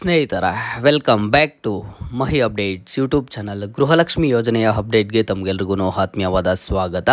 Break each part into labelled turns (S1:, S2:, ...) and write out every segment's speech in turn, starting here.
S1: ಸ್ನೇಹಿತರ welcome back to Mahi updates YouTube channel. ಗೃಹಲಕ್ಷ್ಮಿ ಯೋಜನೆಯ ಅಪ್ಡೇಟ್ಗೆ ತಮಗೆಲ್ರಿಗೂ ಆತ್ಮೀಯವಾದ ಸ್ವಾಗತ.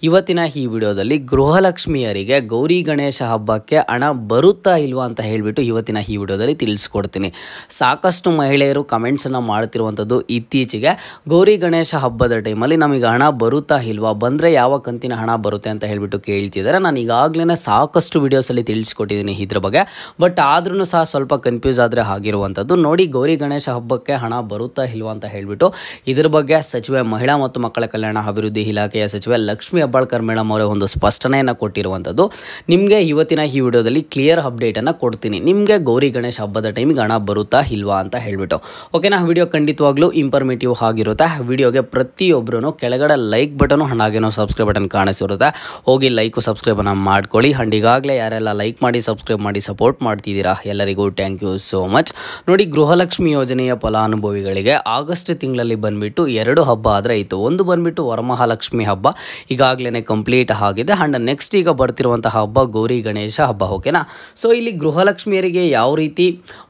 S1: ಇವತ್ತಿನ ಈ ವಿಡಿಯೋದಲ್ಲಿ ಗೃಹಲಕ್ಷ್ಮಿಯರಿಗೆ ಗೌರಿ ಗಣೇಶ ಹಬ್ಬಕ್ಕೆ ಹಣ ಬರುತ್ತಾ ಇಲ್ವಾ ಅಂತ ಹೇಳಿಬಿಟ್ಟು ಇವತ್ತಿನ ಈ ವಿಡಿಯೋದಲ್ಲಿ ತಿಳಿಸ್ಕೊಡ್ತೀನಿ. ಸಾಕಷ್ಟು ಮಹಿಳೆಯರು ಕಮೆಂಟ್ಸನ್ನು ಮಾಡ್ತಿರುವಂಥದ್ದು ಇತ್ತೀಚೆಗೆ ಗೌರಿ ಗಣೇಶ ಹಬ್ಬದ ಟೈಮಲ್ಲಿ ನಮಗೆ ಹಣ ಬರುತ್ತಾ ಇಲ್ವಾ, ಬಂದರೆ ಯಾವ ಕಂತಿನ ಹಣ ಬರುತ್ತೆ ಅಂತ ಹೇಳಿಬಿಟ್ಟು ಕೇಳ್ತಿದ್ದಾರೆ. ನಾನು ಈಗಾಗಲೇ ಸಾಕಷ್ಟು ವಿಡಿಯೋಸಲ್ಲಿ ತಿಳಿಸ್ಕೊಟ್ಟಿದ್ದೀನಿ ಇದ್ರ ಬಗ್ಗೆ. ಬಟ್ ಆದ್ರೂ ಸಹ ಸ್ವಲ್ಪ ಕನ್ಫ್ಯೂಸ್ ಆದರೆ ಆಗಿರುವಂಥದ್ದು. ನೋಡಿ, ಗೌರಿ ಗಣೇಶ ಹಬ್ಬಕ್ಕೆ ಹಣ ಬರುತ್ತಾ ಇಲ್ವಾ ಅಂತ ಹೇಳಿಬಿಟ್ಟು ಇದ್ರ ಬಗ್ಗೆ ಸಚಿವೆ ಮಹಿಳಾ ಮತ್ತು ಮಕ್ಕಳ ಕಲ್ಯಾಣ ಅಭಿವೃದ್ಧಿ ಇಲಾಖೆಯ ಸಚಿವೆ ಲಕ್ಷ್ಮಿ ಹೆಬ್ಬಾಳ್ಕರ್ ಮೇಡಮ್ ಅವರೇ ಒಂದು ಸ್ಪಷ್ಟನೆಯನ್ನು ಕೊಟ್ಟಿರುವಂಥದ್ದು. ನಿಮಗೆ ಇವತ್ತಿನ ಈ ವಿಡಿಯೋದಲ್ಲಿ ಕ್ಲಿಯರ್ ಅಪ್ಡೇಟನ್ನು ಕೊಡ್ತೀನಿ. ನಿಮಗೆ ಗೌರಿ ಗಣೇಶ ಹಬ್ಬದ ಟೈಮಿಗೆ ಹಣ ಬರುತ್ತಾ ಇಲ್ವಾ ಅಂತ ಹೇಳಿಬಿಟ್ಟು. ಓಕೆನಾ, ವಿಡಿಯೋ ಖಂಡಿತವಾಗ್ಲೂ ಇಂಫಾರ್ಮೇಟಿವ್ ಆಗಿರುತ್ತೆ. ವಿಡಿಯೋಗೆ ಪ್ರತಿಯೊಬ್ಬರೂ ಕೆಳಗಡೆ ಲೈಕ್ ಬಟನು ಹಾಗೇನೋ ಸಬ್ಸ್ಕ್ರೈಬ್ ಬಟನ್ ಕಾಣಿಸಿರುತ್ತೆ, ಹೋಗಿ ಲೈಕು ಸಬ್ಸ್ಕ್ರೈಬನ್ನು ಮಾಡ್ಕೊಳ್ಳಿ. ಅಂಡ್ ಈಗಾಗಲೇ ಯಾರೆಲ್ಲ ಲೈಕ್ ಮಾಡಿ ಸಬ್ಸ್ಕ್ರೈಬ್ ಮಾಡಿ ಸಪೋರ್ಟ್ ಮಾಡ್ತಿದ್ದೀರಾ ಎಲ್ಲರಿಗೂ ಥ್ಯಾಂಕ್ ಯು ಸೋ ಮಚ್. ನೋಡಿ, ಗೃಹಲಕ್ಷ್ಮಿ ಯೋಜನೆಯ ಫಲಾನುಭವಿಗಳಿಗೆ ಆಗಸ್ಟ್ ತಿಂಗಳಲ್ಲಿ ಬಂದುಬಿಟ್ಟು 2 ಹಬ್ಬ ಆದರೆ ಇತ್ತು. ಒಂದು ಬಂದುಬಿಟ್ಟು ವರಮಹಾಲಕ್ಷ್ಮಿ ಹಬ್ಬ ಈಗಾಗಲೇ ಕಂಪ್ಲೀಟ್ ಆಗಿದೆ. ಆ್ಯಂಡ್ ನೆಕ್ಸ್ಟ್ ಈಗ ಬರ್ತಿರುವಂತಹ ಹಬ್ಬ ಗೌರಿ ಗಣೇಶ ಹಬ್ಬ. ಓಕೆನಾ, ಸೊ ಇಲ್ಲಿ ಗೃಹಲಕ್ಷ್ಮಿಯರಿಗೆ ಯಾವ ರೀತಿ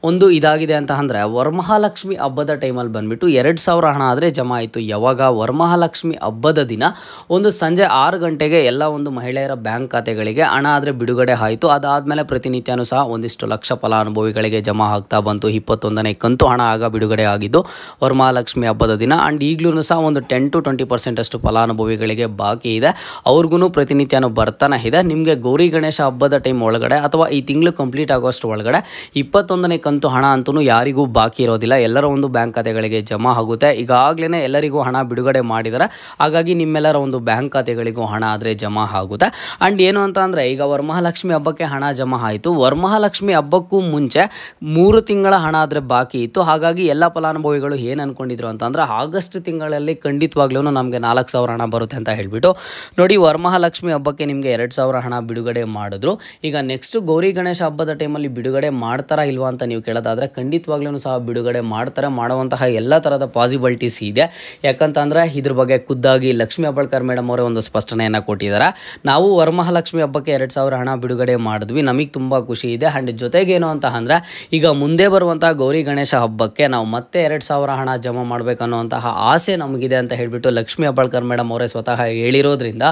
S1: ಒಂದು ಇದಾಗಿದೆ ಅಂತ ಅಂದರೆ, ವರಮಹಾಲಕ್ಷ್ಮಿ ಹಬ್ಬದ ಟೈಮಲ್ಲಿ ಬಂದುಬಿಟ್ಟು 2,000 ಹಣ ಆದರೆ ಜಮಾ ಆಯಿತು. ಯಾವಾಗ ವರಮಹಾಲಕ್ಷ್ಮಿ ಹಬ್ಬದ ದಿನ ಒಂದು ಸಂಜೆ 6 ಗಂಟೆಗೆ ಎಲ್ಲ ಒಂದು ಮಹಿಳೆಯರ ಬ್ಯಾಂಕ್ ಖಾತೆಗಳಿಗೆ ಹಣ ಆದರೆ ಬಿಡುಗಡೆ ಆಯಿತು. ಅದಾದಮೇಲೆ ಪ್ರತಿನಿತ್ಯನೂ ಸಹ ಒಂದಿಷ್ಟು ಲಕ್ಷ ಫಲಾನುಭವಿಗಳಿಗೆ ಜಮಾ ಆಗ್ತಾ ಬಂತು. 21ನೇ ಕಂತು ಹಣ ಆಗ ಬಿಡುಗಡೆ ಆಗಿದ್ದು ವರಮಹಾಲಕ್ಷ್ಮಿ ಹಬ್ಬದ ದಿನ. ಆ್ಯಂಡ್ ಈಗಲೂ ಸಹ ಒಂದು 10 to 20% ಅಷ್ಟು ಫಲಾನುಭವಿಗಳಿಗೆ ಬಾಕಿ ಇದೆ. ಅವ್ರಿಗೂ ಪ್ರತಿನಿತ್ಯನೂ ಬರ್ತಾನೆ ಇದೆ. ನಿಮಗೆ ಗೌರಿ ಗಣೇಶ ಹಬ್ಬದ ಟೈಮ್ ಒಳಗಡೆ ಅಥವಾ ಈ ತಿಂಗಳು ಕಂಪ್ಲೀಟ್ ಆಗೋಷ್ಟು ಒಳಗಡೆ 21ನೇ ಕಂತು ಹಣ ಅಂತೂ ಯಾರಿಗೂ ಬಾಕಿ ಇರೋದಿಲ್ಲ. ಎಲ್ಲರ ಒಂದು ಬ್ಯಾಂಕ್ ಖಾತೆಗಳಿಗೆ ಜಮಾ ಆಗುತ್ತೆ. ಈಗಾಗಲೇ ಎಲ್ಲರಿಗೂ ಹಣ ಬಿಡುಗಡೆ ಮಾಡಿದ್ದಾರೆ. ಹಾಗಾಗಿ ನಿಮ್ಮೆಲ್ಲರ ಒಂದು ಬ್ಯಾಂಕ್ ಖಾತೆಗಳಿಗೂ ಹಣ ಆದರೆ ಜಮಾ ಆಗುತ್ತೆ. ಆ್ಯಂಡ್ ಏನು ಅಂತ ಅಂದರೆ, ಈಗ ವರಮಹಾಲಕ್ಷ್ಮಿ ಹಬ್ಬಕ್ಕೆ ಹಣ ಜಮಾ ಆಯಿತು. ವರಮಹಾಲಕ್ಷ್ಮಿ ಹಬ್ಬಕ್ಕೂ ಮುಂಚೆ 3 ತಿಂಗಳ ಹಣ ಆದರೆ ಬಾಕಿ ಇತ್ತು. ಹಾಗಾಗಿ ಎಲ್ಲ ಫಲಾನುಭವಿಗಳು ಏನು ಅಂದ್ಕೊಂಡಿದ್ರು ಅಂತಂದರೆ, ಆಗಸ್ಟ್ ತಿಂಗಳಲ್ಲಿ ಖಂಡಿತವಾಗ್ಲೂ ನಮಗೆ 4,000 ಹಣ ಬರುತ್ತೆ ಅಂತ ಹೇಳಿಬಿಟ್ಟು. ನೋಡಿ, ವರಮಹಾಲಕ್ಷ್ಮಿ ಹಬ್ಬಕ್ಕೆ ನಿಮಗೆ 2,000 ಹಣ ಬಿಡುಗಡೆ ಮಾಡಿದ್ರು. ಈಗ ನೆಕ್ಸ್ಟ್ ಗೌರಿ ಗಣೇಶ ಹಬ್ಬದ ಟೈಮಲ್ಲಿ ಬಿಡುಗಡೆ ಮಾಡ್ತಾರಾ ಇಲ್ವಾ ಅಂತ ನೀವು ಕೇಳೋದಾದರೆ, ಖಂಡಿತವಾಗ್ಲೂ ಸಹ ಬಿಡುಗಡೆ ಮಾಡ್ತಾರೆ. ಮಾಡುವಂತಹ ಎಲ್ಲ ಥರದ ಪಾಸಿಬಿಲಿಟೀಸ್ ಇದೆ. ಯಾಕಂತಂದರೆ ಇದ್ರ ಬಗ್ಗೆ ಖುದ್ದಾಗಿ ಲಕ್ಷ್ಮಿ ಹೆಬ್ಬಾಳ್ಕರ್ ಮೇಡಮ್ ಅವರೇ ಒಂದು ಸ್ಪಷ್ಟನೆಯನ್ನು ಕೊಟ್ಟಿದ್ದಾರೆ. ನಾವು ವರಮಹಾಲಕ್ಷ್ಮಿ ಹಬ್ಬಕ್ಕೆ 2,000 ಹಣ ಬಿಡುಗಡೆ ಮಾಡಿದ್ವಿ, ನಮಗೆ ತುಂಬ ಖುಷಿ ಇದೆ. ಆ್ಯಂಡ್ ಜೊತೆಗೇನು ಅಂತ ಅಂದರೆ, ಈಗ ಮುಂದೆ ಬರುವಂಥ ಗೌರಿ ಗಣೇಶ ಹಬ್ಬಕ್ಕೆ ನಾವು ಮತ್ತೆ 2,000 ಹಣ ಜಮಾ ಮಾಡಬೇಕನ್ನುವಂತಹ ಆಸೆ ನಮಗಿದೆ ಅಂತ ಹೇಳಿಬಿಟ್ಟು ಲಕ್ಷ್ಮಿ ಹೆಬ್ಬಾಳ್ಕರ್ ಮೇಡಮ್ ಅವರೇ ಸ್ವತಃ ಹೇಳಿರೋದ್ರಿಂದ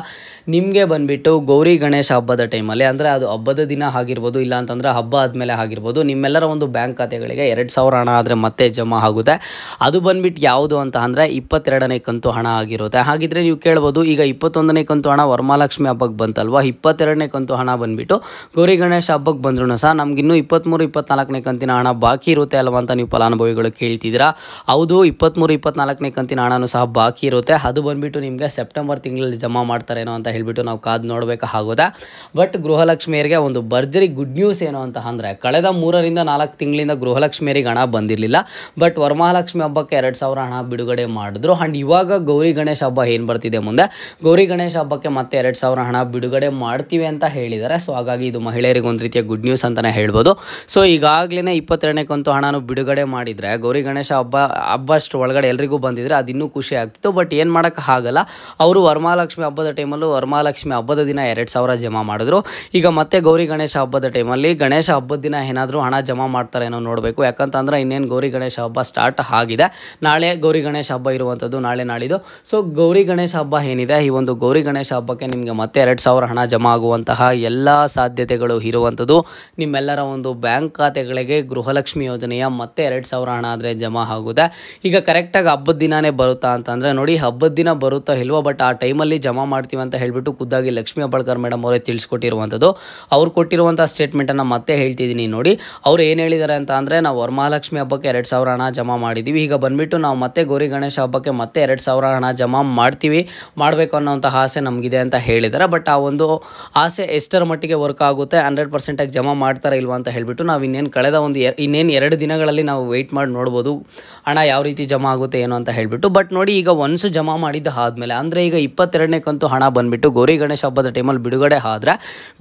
S1: ನಿಮಗೆ ಬಂದುಬಿಟ್ಟು ಗೌರಿ ಗಣೇಶ ಹಬ್ಬದ ಟೈಮಲ್ಲಿ, ಅಂದರೆ ಅದು ಹಬ್ಬದ ದಿನ ಆಗಿರ್ಬೋದು, ಇಲ್ಲ ಅಂತಂದರೆ ಹಬ್ಬ ಆದಮೇಲೆ ಆಗಿರ್ಬೋದು, ನಿಮ್ಮೆಲ್ಲರ ಒಂದು ಬ್ಯಾಂಕ್ ಖಾತೆಗಳಿಗೆ 2,000 ಹಣ ಆದರೆ ಮತ್ತೆ ಜಮಾ ಆಗುತ್ತೆ. ಅದು ಬಂದುಬಿಟ್ಟು ಯಾವುದು ಅಂತ ಅಂದರೆ 22ನೇ ಕಂತು ಹಣ ಆಗಿರುತ್ತೆ. ಹಾಗಿದ್ರೆ ನೀವು ಕೇಳ್ಬೋದು, ಈಗ 21ನೇ ಕಂತು ಹಣ ವರಮಹಾಲಕ್ಷ್ಮಿ ಹಬ್ಬಕ್ಕೆ ಬಂತಲ್ವ, 22ನೇ ಕಂತು ಹಣ ಬಂದುಬಿಟ್ಟು ಗೌರಿ ಗಣೇಶ ಹಬ್ಬಕ್ಕೆ ಬಂದ್ರೂ ಸಹ ನಮಗಿನ್ನೂ 23, 24ನೇ ಕಂತಿನ ಹಣ ಬಾಕಿ ಇರುತ್ತೆ ಅಲ್ವ ಅಂತ ನೀವು ಫಲಾನುಭವಿಗಳು ಕೇಳ್ತಿದ್ದೀರಾ. ಹೌದು, 23, 24ನೇ ಕಂತಿನ ಹಣನೂ ಸಹ ಬಾಕಿ ಇರುತ್ತೆ. ಅದು ಬಂದುಬಿಟ್ಟು ನಿಮಗೆ ಸೆಪ್ಟೆಂಬರ್ ತಿಂಗಳಲ್ಲಿ ಜಮಾ ಮಾಡ್ತಾರೇನೋ ಅಂತ ಹೇಳಿಬಿಟ್ಟು ನಾವು ಕಾದು ನೋಡಬೇಕಾಗುತ್ತೆ. ಬಟ್ ಗೃಹಲಕ್ಷ್ಮಿಯರಿಗೆ ಒಂದು ಭರ್ಜರಿ ಗುಡ್ ನ್ಯೂಸ್ ಏನು ಅಂತ ಅಂದರೆ, ಕಳೆದ 3ರಿಂದ 4 ತಿಂಗಳಿಂದ ಗೃಹಲಕ್ಷ್ಮಿಯರಿಗೆ ಹಣ ಬಂದಿರಲಿಲ್ಲ. ಬಟ್ ವರಮಹಾಲಕ್ಷ್ಮಿ ಹಬ್ಬಕ್ಕೆ 2,000 ಹಣ ಬಿಡುಗಡೆ ಮಾಡಿದ್ರು. ಆ್ಯಂಡ್ ಇವಾಗ ಗೌರಿ ಗಣೇಶ ಹಬ್ಬ ಏನು ಬರ್ತಿದೆ ಮುಂದೆ, ಗೌರಿ ಗಣೇಶ ಹಬ್ಬಕ್ಕೆ ಮತ್ತೆ 2,000 ಹಣ ಬಿಡುಗಡೆ ಮಾಡ್ತೀವಿ ಅಂತ ಹೇಳಿದ್ದಾರೆ. ಸೊ ಹಾಗಾಗಿ ಇದು ಮಹಿಳೆಯರಿಗೆ ಒಂದು ರೀತಿಯ ಗುಡ್ ನ್ಯೂಸ್ ಅಂತಲೇ ಹೇಳ್ಬೋದು. ಸೊ ಈಗಾಗಲೇ 22ನೇ ಕಂತು ಹಣನೂ ಬಿಡುಗಡೆ ಮಾಡಿದರೆ ಗೌರಿ ಗಣೇಶ ಹಬ್ಬ ಅಷ್ಟು ಒಳಗಡೆ ಎಲ್ರಿಗೂ ಬಂದಿದ್ರೆ ಅದು ಇನ್ನೂ ಖುಷಿ ಆಗ್ತಿತ್ತು. ಬಟ್ ಏನು ಮಾಡೋಕ್ಕೆ ಆಗಲ್ಲ, ಅವರು ವರಮಹಾಲಕ್ಷ್ಮಿ ಹಬ್ಬದ ಟೈಮಲ್ಲೂ ವರಮಹಾಲಕ್ಷ್ಮಿ ಹಬ್ಬದ ದಿನ 2,000 ಜಮಾ ಮಾಡಿದ್ರು. ಈಗ ಮತ್ತೆ ಗೌರಿ ಗಣೇಶ ಹಬ್ಬದ ಟೈಮಲ್ಲಿ ಗಣೇಶ ಹಬ್ಬದ ದಿನ ಏನಾದರೂ ಹಣ ಜಮಾ ಮಾಡ್ತಾರೇನೋ ನೋಡಬೇಕು. ಯಾಕಂತಂದರೆ ಇನ್ನೇನು ಗೌರಿ ಗಣೇಶ ಹಬ್ಬ ಸ್ಟಾರ್ಟ್ ಆಗಿದೆ. ನಾಳೆ ಗೌರಿ ಗಣೇಶ ಹಬ್ಬ ಇರುವಂಥದ್ದು, ನಾಳೆ ನಾಳಿದ್ದು. ಸೊ ಗೌರಿ ಗಣೇಶ ಹಬ್ಬ ಏನಿದೆ, ಈ ಒಂದು ಗೌರಿ ಗಣೇಶ ಹಬ್ಬಕ್ಕೆ ನಿಮಗೆ ಮತ್ತೆ 2,000 ಹಣ ಜಮಾ ಆಗುವಂತಹ ಎಲ್ಲ ಸಾಧ್ಯತೆಗಳು ಇರುವಂಥದ್ದು. ನಿಮ್ಮೆಲ್ಲರ ಒಂದು ಬ್ಯಾಂಕ್ ಖಾತೆಗಳಿಗೆ ಗೃಹಲಕ್ಷ್ಮಿ ಯೋಜನೆಯ ಮತ್ತೆ 2,000 ಹಣ ಆದರೆ ಜಮಾ ಆಗುತ್ತೆ. ಈಗ ಕರೆಕ್ಟಾಗಿ ಹಬ್ಬದ ದಿನವೇ ಬರುತ್ತಾ ಅಂತಂದರೆ, ನೋಡಿ ಹಬ್ಬದ ದಿನ ಬರುತ್ತಾ ಇಲ್ವೋ, ಬಟ್ ಆ ಟೈಮಲ್ಲಿ ಜಮಾ ಮಾಡ್ತೀವಿ ಅಂತ ಹೇಳಿಬಿಟ್ಟು ಖುದ್ದಾಗಿ ಲಕ್ಷ್ಮಿ ಹೆಬ್ಬಾಳ್ಕರ್ ಮೇಡಮ್ ಅವರೇ ತಿಳಿಸ್ಕೊಟ್ಟಿರುವಂಥದ್ದು. ಅವ್ರು ಕೊಟ್ಟಿರುವಂಥ ಸ್ಟೇಟ್ಮೆಂಟನ್ನು ಮತ್ತೆ ಹೇಳ್ತಿದ್ದೀನಿ. ನೋಡಿ, ಅವ್ರು ಏನು ಹೇಳಿದ್ದಾರೆ ಅಂತ ಅಂದರೆ, ನಾವು ವರಮಹಾಲಕ್ಷ್ಮಿ ಹಬ್ಬಕ್ಕೆ 2,000 ಹಣ ಜಮಾ ಮಾಡಿದ್ದೀವಿ. ಈಗ ಬಂದುಬಿಟ್ಟು ನಾವು ಮತ್ತೆ ಗೌರಿ ಗಣೇಶ ಹಬ್ಬಕ್ಕೆ ಮತ್ತೆ 2,000 ಹಣ ಜಮಾ ಮಾಡಬೇಕು ಅನ್ನೋಂಥ ಆಸೆ ನಮಗಿದೆ ಅಂತ ಹೇಳಿದ್ದಾರೆ. ಬಟ್ ಆ ಒಂದು ಆಸೆ ಎಷ್ಟರ ಮಟ್ಟಿಗೆ ವರ್ಕ್ ಆಗುತ್ತೆ, 100% ಜಮಾ ಮಾಡ್ತಾರೆ ಇಲ್ವಾ ಅಂತ ಹೇಳಿಬಿಟ್ಟು ನಾವು ಕಳೆದ ಒಂದು 2 ದಿನಗಳಲ್ಲಿ ನಾವು ವೆಯ್ಟ್ ಮಾಡಿ ನೋಡ್ಬೋದು ಹಣ ಯಾವ ರೀತಿ ಜಮಾ ಆಗುತ್ತೆ ಏನು ಅಂತ ಹೇಳಿಬಿಟ್ಟು. ಬಟ್ ನೋಡಿ, ಈಗ ಒನ್ಸ್ ಜಮಾ ಮಾಡಿದ್ದು ಆದಮೇಲೆ, ಅಂದರೆ ಈಗ 22ನೇ ಕಂತು ಹಣ ಬಂದುಬಿಟ್ಟು ಗೌರಿ ಗಣೇಶ ಹಬ್ಬದ ಟೈಮಲ್ಲಿ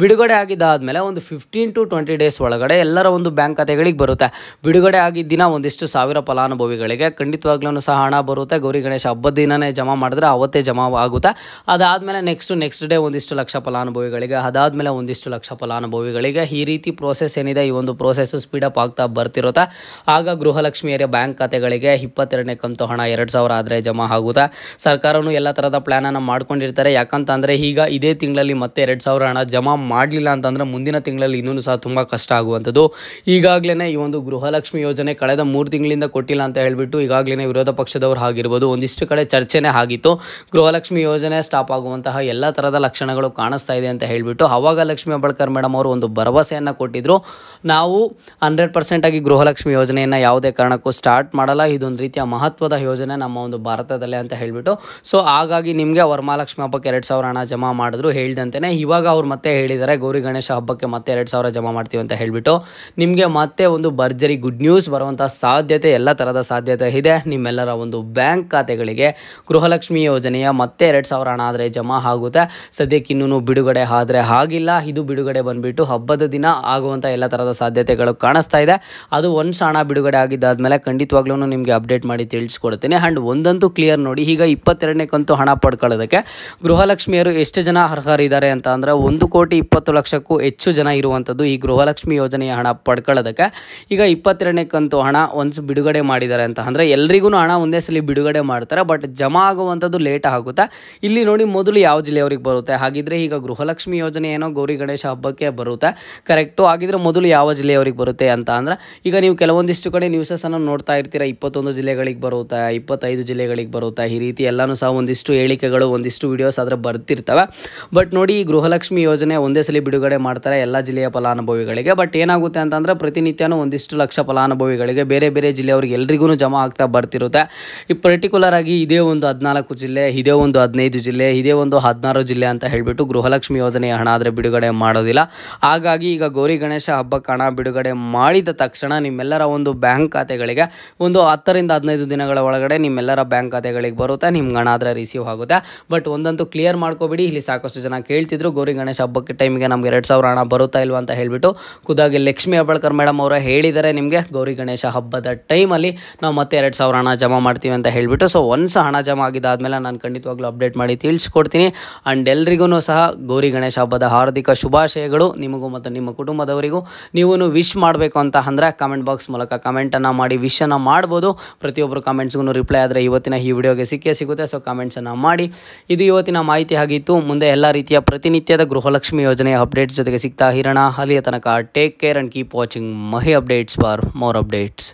S1: ಬಿಡುಗಡೆ ಆಗಿದ್ದಾದಮೇಲೆ ಒಂದು 15 to 20 ಡೇಸ್ ಒಳಗಡೆ ಎಲ್ಲರ ಒಂದು ಬ್ಯಾಂಕ್ ಖಾತೆಗಳಿಗೆ ಬರುತ್ತೆ. ಬಿಡುಗಡೆ ಆಗಿದ್ದ ದಿನ ಒಂದಿಷ್ಟು ಸಾವಿರ ಫಲಾನುಭವಿಗಳಿಗೆ ಖಂಡಿತವಾಗ್ಲೂ ಸಹ ಹಣ ಬರುತ್ತೆ. ಗೌರಿ ಗಣೇಶ ಹಬ್ಬದ ದಿನವೇ ಜಮಾ ಮಾಡಿದ್ರೆ ಅವತ್ತೇ ಜಮಾ ಆಗುತ್ತೆ. ಅದಾದಮೇಲೆ ನೆಕ್ಸ್ಟ್ ಡೇ ಒಂದಿಷ್ಟು ಲಕ್ಷ ಫಲಾನುಭವಿಗಳಿಗೆ, ಅದಾದಮೇಲೆ ಒಂದಿಷ್ಟು ಲಕ್ಷ ಫಲಾನುಭವಿಗಳಿಗೆ, ಈ ರೀತಿ ಪ್ರೋಸೆಸ್ ಏನಿದೆ ಈ ಒಂದು ಪ್ರೋಸೆಸ್ಸು ಸ್ಪೀಡಪ್ ಆಗ್ತಾ ಬರ್ತಿರುತ್ತೆ. ಆಗ ಗೃಹಲಕ್ಷ್ಮಿಯರ ಬ್ಯಾಂಕ್ ಖಾತೆಗಳಿಗೆ 22ನೇ ಕಂತು ಹಣ 2,000 ಆದರೆ ಜಮಾ ಆಗುತ್ತೆ. ಸರ್ಕಾರವೂ ಎಲ್ಲ ಥರದ ಪ್ಲ್ಯಾನನ್ನು ಮಾಡ್ಕೊಂಡಿರ್ತಾರೆ. ಯಾಕಂತಂದರೆ ಈಗ ಇದೇ ತಿಂಗಳಲ್ಲಿ ಮತ್ತೆ 2,000 ಹಣ ಜಮಾ ಮಾಡಲಿಲ್ಲ ಅಂತಂದರೆ ಮುಂದಿನ ತಿಂಗಳಲ್ಲಿ ಇನ್ನೂ ಸಹ ತುಂಬ ಕಷ್ಟ ಆಗುವಂಥದ್ದು. ಈಗಾಗಲೇ ಈ ಒಂದು ಗೃಹಲಕ್ಷ್ಮಿ ಯೋಜನೆ ಕಳೆದ 3 ತಿಂಗಳಿಂದ ಕೊಟ್ಟಿಲ್ಲ ಅಂತ ಹೇಳಿಬಿಟ್ಟು ಈಗಾಗಲೇ ವಿರೋಧ ಪಕ್ಷದವರು ಆಗಿರ್ಬೋದು ಒಂದಿಷ್ಟು ಕಡೆ ಚರ್ಚೆನೇ ಆಗಿತ್ತು. ಗೃಹಲಕ್ಷ್ಮಿ ಯೋಜನೆ ಸ್ಟಾಪ್ ಆಗುವಂತಹ ಎಲ್ಲ ಥರದ ಲಕ್ಷಣಗಳು ಕಾಣಿಸ್ತಾ ಇದೆ ಅಂತ ಹೇಳಿಬಿಟ್ಟು ಆವಾಗ ಲಕ್ಷ್ಮೀ ಹೆಬ್ಬಾಳ್ಕರ್ ಮೇಡಮ್ ಅವರು ಒಂದು ಭರವಸೆಯನ್ನು ಕೊಟ್ಟಿದ್ದರು. ನಾವು 100% ಆಗಿ ಗೃಹಲಕ್ಷ್ಮಿ ಯೋಜನೆಯನ್ನು ಯಾವುದೇ ಕಾರಣಕ್ಕೂ ಸ್ಟಾರ್ಟ್ ಮಾಡಲ್ಲ, ಇದೊಂದು ರೀತಿಯ ಮಹತ್ವದ ಯೋಜನೆ ನಮ್ಮ ಒಂದು ಭಾರತದಲ್ಲೇ ಅಂತ ಹೇಳಿಬಿಟ್ಟು. ಸೊ ಹಾಗಾಗಿ ನಿಮಗೆ ವರಮಹಾಲಕ್ಷ್ಮಿ ಹಬ್ಬಕ್ಕೆ 2,000 ಹಣ ಜಮಾ ಮಾಡಿದ್ರು ಹೇಳ್ದಂತೆಯೇ ಇವಾಗ ಅವ್ರು ಮತ್ತೆ ಹೇಳಿದ್ದಾರೆ ಗೌರಿ ಗಣೇಶ ಹಬ್ಬಕ್ಕೆ ಮತ್ತೆ 2,000 ಜಮಾ ಮಾಡ್ತೀವಿ ಅಂತ ಹೇಳಿಬಿಟ್ಟು. ನಿಮಗೆ ಮತ್ತೆ ಒಂದು ಭರ್ಜರಿ ಗುಡ್ ನ್ಯೂಸ್ ಬರುವಂಥ ಸಾಧ್ಯತೆ ಎಲ್ಲ ಥರದ ಸಾಧ್ಯತೆ ಇದೆ. ನಿಮ್ಮೆಲ್ಲರ ಒಂದು ಬ್ಯಾಂಕ್ ಖಾತೆಗಳಿಗೆ ಗೃಹಲಕ್ಷ್ಮಿ ಯೋಜನೆಯ ಮತ್ತೆ 2,000 ಹಣ ಆದರೆ ಜಮಾ ಆಗುತ್ತೆ. ಸದ್ಯಕ್ಕೆ ಇನ್ನೂ ಬಿಡುಗಡೆ ಆದರೆ ಆಗಿಲ್ಲ. ಇದು ಬಿಡುಗಡೆ ಬಂದುಬಿಟ್ಟು ಹಬ್ಬದ ದಿನ ಆಗುವಂಥ ಎಲ್ಲ ಥರದ ಸಾಧ್ಯತೆಗಳು ಕಾಣಿಸ್ತಾ ಇದೆ. ಅದು ಒಂದು ಹಣ ಬಿಡುಗಡೆ ಆಗಿದ್ದಾದಮೇಲೆ ಖಂಡಿತವಾಗ್ಲೂ ನಿಮಗೆ ಅಪ್ಡೇಟ್ ಮಾಡಿ ತಿಳಿಸ್ಕೊಡ್ತೀನಿ. ಆ್ಯಂಡ್ ಒಂದಂತೂ ಕ್ಲಿಯರ್ ನೋಡಿ, ಈಗ 22ನೇ ಕಂತು ಹಣ ಪಡ್ಕೊಳ್ಳೋದಕ್ಕೆ ಗೃಹಲಕ್ಷ್ಮಿಯರು ಎಷ್ಟು ಜನ ಅರ್ಹರಿದ್ದಾರೆ ಅಂತ ಅಂದರೆ 1,20,00,000ಕ್ಕೂ ಹೆಚ್ಚು ಜನ ಇರುವಂಥದ್ದು ಈ ಗೃಹಲಕ್ಷ್ಮಿ ಯೋಜನೆಯ ಹಣ ಪಡ್ಕೊಳ್ಳೋದಕ್ಕೆ. ಈಗ 22ನೇ ಕಂತು ಹಣ ಒಂದು ಬಿಡುಗಡೆ ಮಾಡಿದ್ದಾರೆ ಅಂತ ಅಂದರೆ ಎಲ್ರಿಗೂ ಹಣ ಒಂದೇ ಸಲ ಬಿಡುಗಡೆ ಮಾಡ್ತಾರೆ, ಬಟ್ ಜಮಾ ಆಗುವಂಥದ್ದು ಲೇಟ್ ಆಗುತ್ತೆ. ಇಲ್ಲಿ ನೋಡಿ ಮೊದಲು ಯಾವ ಜಿಲ್ಲೆಯವ್ರಿಗೆ ಬರುತ್ತೆ, ಹಾಗಿದ್ರೆ ಈಗ ಗೃಹಲಕ್ಷ್ಮಿ ಯೋಜನೆ ಏನೋ ಗೌರಿ ಗಣೇಶ ಹಬ್ಬಕ್ಕೆ ಬರುತ್ತೆ ಕರೆಕ್ಟು. ಹಾಗಿದ್ರೆ ಮೊದಲು ಯಾವ ಜಿಲ್ಲೆಯವ್ರಿಗೆ ಬರುತ್ತೆ ಅಂತ ಅಂದರೆ ಈಗ ನೀವು ಕೆಲವೊಂದಿಷ್ಟು ಕಡೆ ನ್ಯೂಸಸ್ಸನ್ನು ನೋಡ್ತಾ ಇರ್ತೀರ, 21 ಜಿಲ್ಲೆಗಳಿಗೆ ಬರುತ್ತೆ, 25 ಜಿಲ್ಲೆಗಳಿಗೆ ಬರುತ್ತೆ, ಈ ರೀತಿ ಎಲ್ಲನೂ ಸಹ ಒಂದಿಷ್ಟು ಹೇಳಿಕೆಗಳು ಒಂದಿಷ್ಟು ವಿಡಿಯೋಸ್ ಆದರೆ ಬರ್ತಿರ್ತವೆ. ಬಟ್ ನೋಡಿ ಈ ಗೃಹಲಕ್ಷ್ಮಿ ಯೋಜನೆ ಒಂದೇ ಸಲ ಬಿಡುಗಡೆ ಮಾಡ್ತಾರೆ ಎಲ್ಲ ಜಿಲ್ಲೆಯ ಫಲಾನುಭವಿಗಳಿಗೆ. ಬಟ್ ಏನಾಗುತ್ತೆ ಅಂತಂದರೆ ಪ್ರತಿನಿತ್ಯನೂ ಒಂದಿಷ್ಟು ಲಕ್ಷ ಫಲಾನುಭವಿಗಳಿಗೆ ಬೇರೆ ಬೇರೆ ಜಿಲ್ಲೆಯವ್ರಿಗೆ ಎಲ್ರಿಗೂ ಜಮಾ ಆಗ್ತಾ ಬರ್ತಿರುತ್ತೆ. ಈ ಪರ್ಟಿಕ್ಯುಲರ್ ಆಗಿ ಇದೇ ಒಂದು 14 ಜಿಲ್ಲೆ, ಇದೇ ಒಂದು 15 ಜಿಲ್ಲೆ, ಇದೇ ಒಂದು 16 ಜಿಲ್ಲೆ ಅಂತ ಹೇಳಿಬಿಟ್ಟು ಗೃಹಲಕ್ಷ್ಮಿ ಯೋಜನೆಯ ಹಣ ಆದರೆ ಬಿಡುಗಡೆ ಮಾಡೋದಿಲ್ಲ. ಹಾಗಾಗಿ ಈಗ ಗೌರಿ ಗಣೇಶ ಹಬ್ಬಕ್ಕೆ ಹಣ ಬಿಡುಗಡೆ ಮಾಡಿದ ತಕ್ಷಣ ನಿಮ್ಮೆಲ್ಲರ ಒಂದು ಬ್ಯಾಂಕ್ ಖಾತೆಗಳಿಗೆ ಒಂದು 10ರಿಂದ 15 ದಿನಗಳ ಒಳಗಡೆ ನಿಮ್ಮೆಲ್ಲರ ಬ್ಯಾಂಕ್ ಖಾತೆಗಳಿಗೆ ಬರುತ್ತೆ, ನಿಮ್ಗೆ ಹಣ ಆದರೆ ರಿಸೀವ್ ಆಗುತ್ತೆ. ಬಟ್ ಒಂದಂತೂ ಕ್ಲಿಯರ್ ಮಾಡ್ಕೋಬಿಡಿ, ಇಲ್ಲಿ ಸಾಕಷ್ಟು ಜನ ಕೇಳ್ತಿದ್ರು ಗೌರಿ ಗಣೇಶ ಹಬ್ಬಕ್ಕೆ ಟೈಮಿಗೆ ನಮಗೆ 2,000 ಹಣ ಬರುತ್ತಾ ಇಲ್ವಾ ಅಂತ ಹೇಳಿಬಿಟ್ಟು. ಖುದ್ದಾಗಿ ಲಕ್ಷ್ಮೀ ಹೆಬ್ಬಾಳ್ಕರ್ ಮೇಡಮ್ ಅವರೇ ಹೇಳಿದ್ದಾರೆ ನಿಮಗೆ ಗೌರಿ ಗಣೇಶ ಹಬ್ಬದ ಟೈಮಲ್ಲಿ ನಾವು ಮತ್ತೆ 2,000 ಹಣ ಜಮಾ ಮಾಡ್ತೀವಿ ಅಂತ ಹೇಳಿಬಿಟ್ಟು. ಸೊ ಒನ್ಸ್ ಹಣ ಜಮಾ ಆಗಿದ್ದಾದಮೇಲೆ ನಾನು ಖಂಡಿತವಾಗ್ಲೂ ಅಪ್ಡೇಟ್ ಮಾಡಿ ತಿಳಿಸ್ಕೊಡ್ತೀನಿ. ಆ್ಯಂಡ್ ಎಲ್ರಿಗೂ ಸಹ ಗೌರಿ ಗಣೇಶ ಹಬ್ಬದ ಹಾರ್ದಿಕ ಶುಭಾಶಯಗಳು ನಿಮಗೂ ಮತ್ತು ನಿಮ್ಮ ಕುಟುಂಬದವರಿಗೂ. ನೀವು ವಿಶ್ ಮಾಡಬೇಕು ಅಂತ ಅಂದರೆ ಕಮೆಂಟ್ ಬಾಕ್ಸ್ ಮೂಲಕ ಕಮೆಂಟನ್ನು ಮಾಡಿ ವಿಶನ್ನು ಮಾಡ್ಬೋದು. ಪ್ರತಿಯೊಬ್ಬರು ಕಮೆಂಟ್ಸ್ಗೂ ರಿಪ್ಲೈ ಆದರೆ ಇವತ್ತಿನ ಈ ವಿಡಿಯೋಗೆ ಸಿಗುತ್ತೆ. ಸೊ ಕಮೆಂಟ್ಸನ್ನು ಮಾಡಿ. ಇದು ಇವತ್ತಿನ ಮಾಹಿತಿ ಆಗಿತ್ತು. ಮುಂದೆ ಎಲ್ಲ ರೀತಿಯ ಪ್ರತಿನಿತ್ಯದ ಗೃಹಲಕ್ಷ್ಮಿ ಯೋಜನೆಯ ಅಪ್ಡೇಟ್ಸ್ ಜೊತೆಗೆ ಸಿಗ್ತಾ ಇರೋಣ. ಅಲ್ಲಿಯ ತನಕ take care and keep watching Mahi updates for more updates.